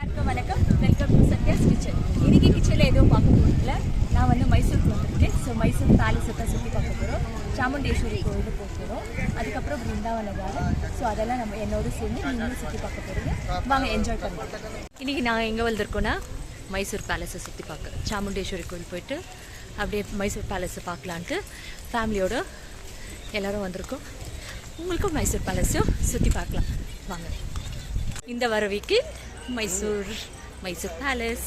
வணக்கம், welcome to Sathya's kitchen. இன்னைக்கு கிச்சனில் எதுவும் பார்க்க போகிறதில்ல. நான் வந்து மைசூருக்கு வந்திருக்கேன். ஸோ மைசூர் பேலஸை தான் சுற்றி பார்க்க போகிறோம். சாமுண்டேஸ்வரி கோயிலுக்கு போக போகிறோம். அதுக்கப்புறம் பிருந்தாவன கார்டன். ஸோ அதெல்லாம் நம்ம என்னோட சேர்ந்து நீங்களும் சுற்றி பார்க்க போகிறீங்க. வாங்க, என்ஜாய் பண்ணுவோம். இன்றைக்கி நாங்கள் எங்கே வந்திருக்கோன்னா மைசூர் பேலஸை சுற்றி பார்க்க, சாமுண்டேஸ்வரி கோயில் போயிட்டு அப்படியே மைசூர் பேலஸை பார்க்கலான்ட்டு ஃபேமிலியோடு எல்லோரும் வந்திருக்கோம். உங்களுக்கும் மைசூர் பேலஸையும் சுற்றி பார்க்கலாம் வாங்க. இந்த வர வீக்கு மைசூர் பேலஸ்.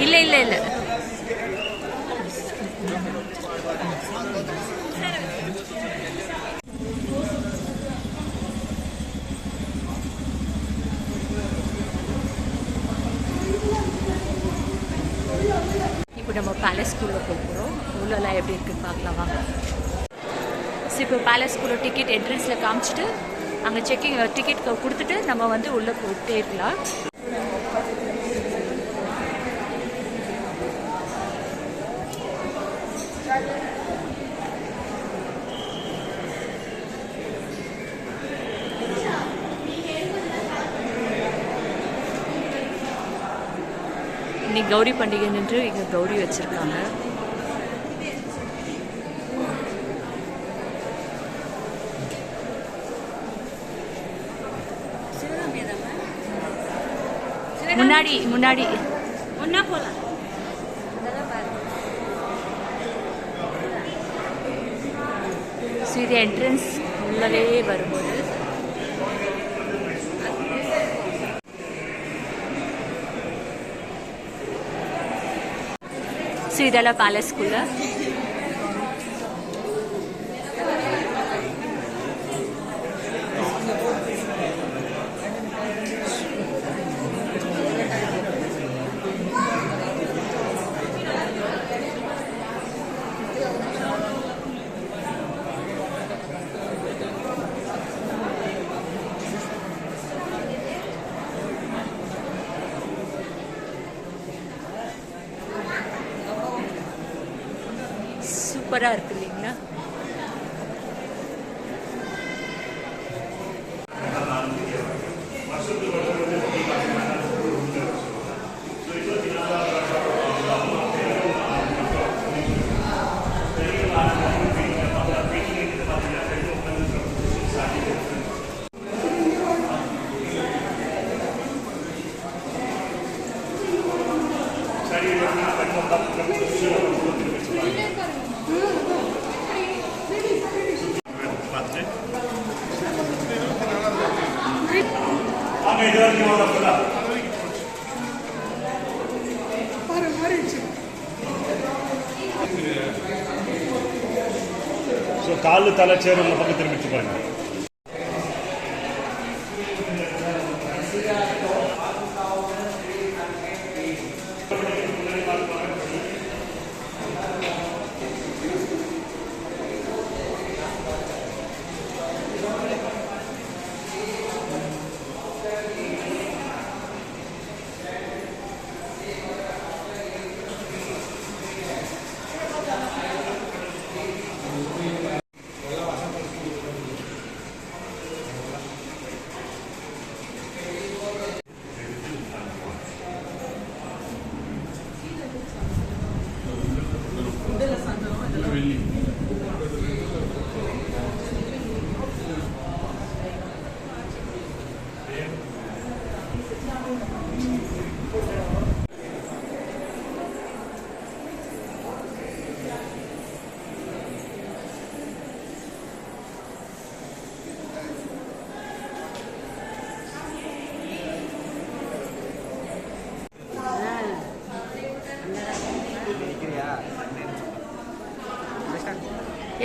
இல்லை இல்லை இல்லை இப்போ நம்ம பேலஸ்குள்ளே போகிறோம். உள்ளெல்லாம் எப்படி இருக்குன்னு பார்க்கலாம் வாங்க. ஸோ இப்போ பேலஸ்குள்ளே டிக்கெட் என்ட்ரன்ஸில் காமிச்சிட்டு அங்கே டிக்கெட் கொடுத்துட்டு நம்ம வந்து உள்ளே போயிட்டே இருக்கலாம். இன்னைக்கு கௌரி பண்டிகை நின்று இங்கே கௌரி வச்சுருக்காங்க. முன்னாடி முன்னாடி ஒன்னா போகலாம். ஸோ இது என்ட்ரன்ஸ் உள்ளவே வரும்போது ஸோ இதெல்லாம் பேலஸ்குள்ள. சூப்பராக இருக்கு இல்லைங்களா? காலு தலை சேர் உள்ள பக்கம் திரும்பிச்சு பாருங்க.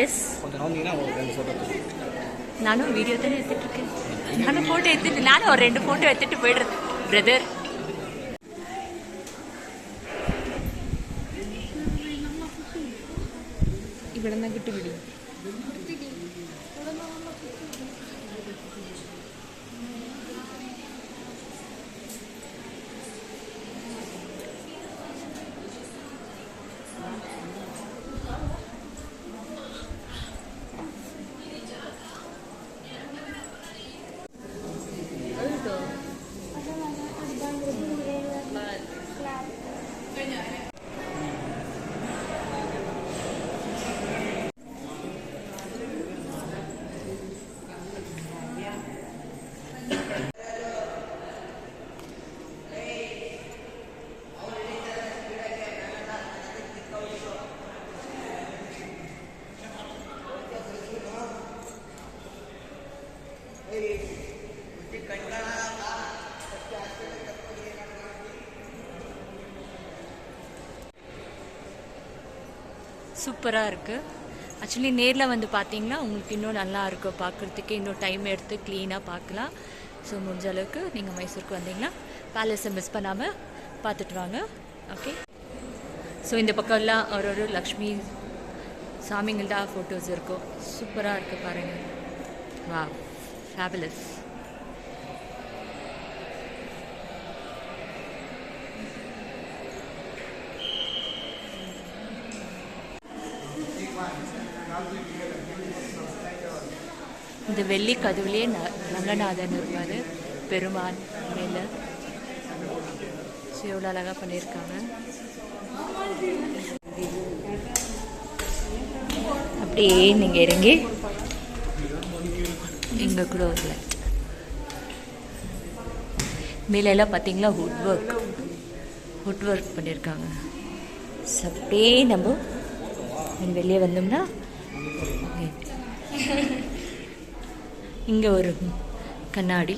எஸ், நானும் வீடியோ தானே எடுத்துட்டு இருக்கேன். நானும் ஃபோட்டோ எடுத்துட்டு நானும் ஒரு 2 ஃபோட்டோ எடுத்துட்டு போயிடுறேன் பிரதர். ഇവിടെ നിന്ന് കിട്ടുപിടി. சூப்பராக இருக்குது. ஆக்சுவலி நேரில் வந்து பார்த்தீங்கன்னா உங்களுக்கு இன்னும் நல்லா இருக்கும் பார்க்குறதுக்கு, இன்னும் டைம் எடுத்து க்ளீனாக பார்க்கலாம். ஸோ முடிஞ்ச அளவுக்கு நீங்கள் மைசூருக்கு வந்தீங்கன்னா பேலஸை மிஸ் பண்ணாமல் பார்த்துட்டு வாங்க. ஓகே. ஸோ இந்த பக்கம்லாம் ஒரு லக்ஷ்மி சாமிங்கள்டா ஃபோட்டோஸ் இருக்கும். சூப்பராக இருக்குது பாருங்கள். வா, ஃபேபுலஸ். இந்த வெள்ளி கதவுலேயே ரங்கநாதன் இருப்பார், பெருமான் மேலே. ஸோ எவ்வளோ அழகாக பண்ணியிருக்காங்க. அப்படியே நீங்கள் இறங்கி இங்கே கூட வரல. மேலெல்லாம் பார்த்தீங்களா ஹுட் ஒர்க் பண்ணியிருக்காங்க. ஸோ அப்படியே நம்ம வெளியே வந்தோம்னா இங்கே ஒரு கண்ணாடி.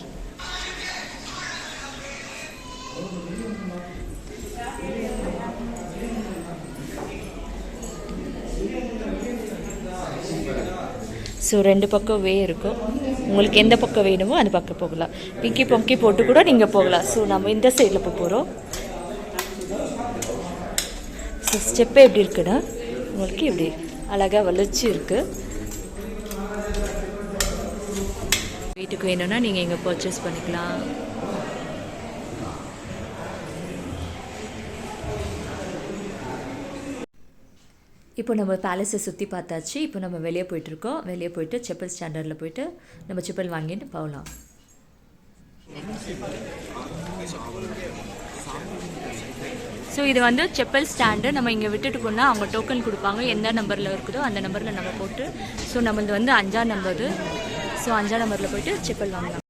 ஸோ 2 பக்கம் வே இருக்கும். உங்களுக்கு எந்த பக்கம் வேணுமோ அந்த பக்கம் போகலாம். பிங்கி பொங்கி போட்டு கூட நீங்கள் போகலாம். ஸோ நம்ம இந்த சைடில் போகிறோம். ஸோ ஸ்டெப்பு எப்படி இருக்குன்னா உங்களுக்கு இப்படி அழகாக வளைச்சி இருக்குது. வீட்டுக்கு வேணும்னா நீங்கள் இங்கே பர்ச்சேஸ் பண்ணிக்கலாம். இப்போ நம்ம பேலஸை சுற்றி பார்த்தாச்சு. இப்போ நம்ம வெளியே போயிட்டுருக்கோம். வெளியே போயிட்டு செப்பல் ஸ்டாண்டர்டில் போயிட்டு நம்ம செப்பல் வாங்கிட்டு போகலாம். ஸோ இது வந்து செப்பல் ஸ்டாண்டு. நம்ம இங்கே விட்டுட்டு போனால் அவங்க டோக்கன் கொடுப்பாங்க. எந்த நம்பரில் இருக்குதோ அந்த நம்பரில் நம்ம போட்டு, ஸோ நம்மளது வந்து 5ஆம் நம்பர். ஸோ 5ஆம் நம்பரில் போயிட்டு செப்பல் வாங்கலாம்.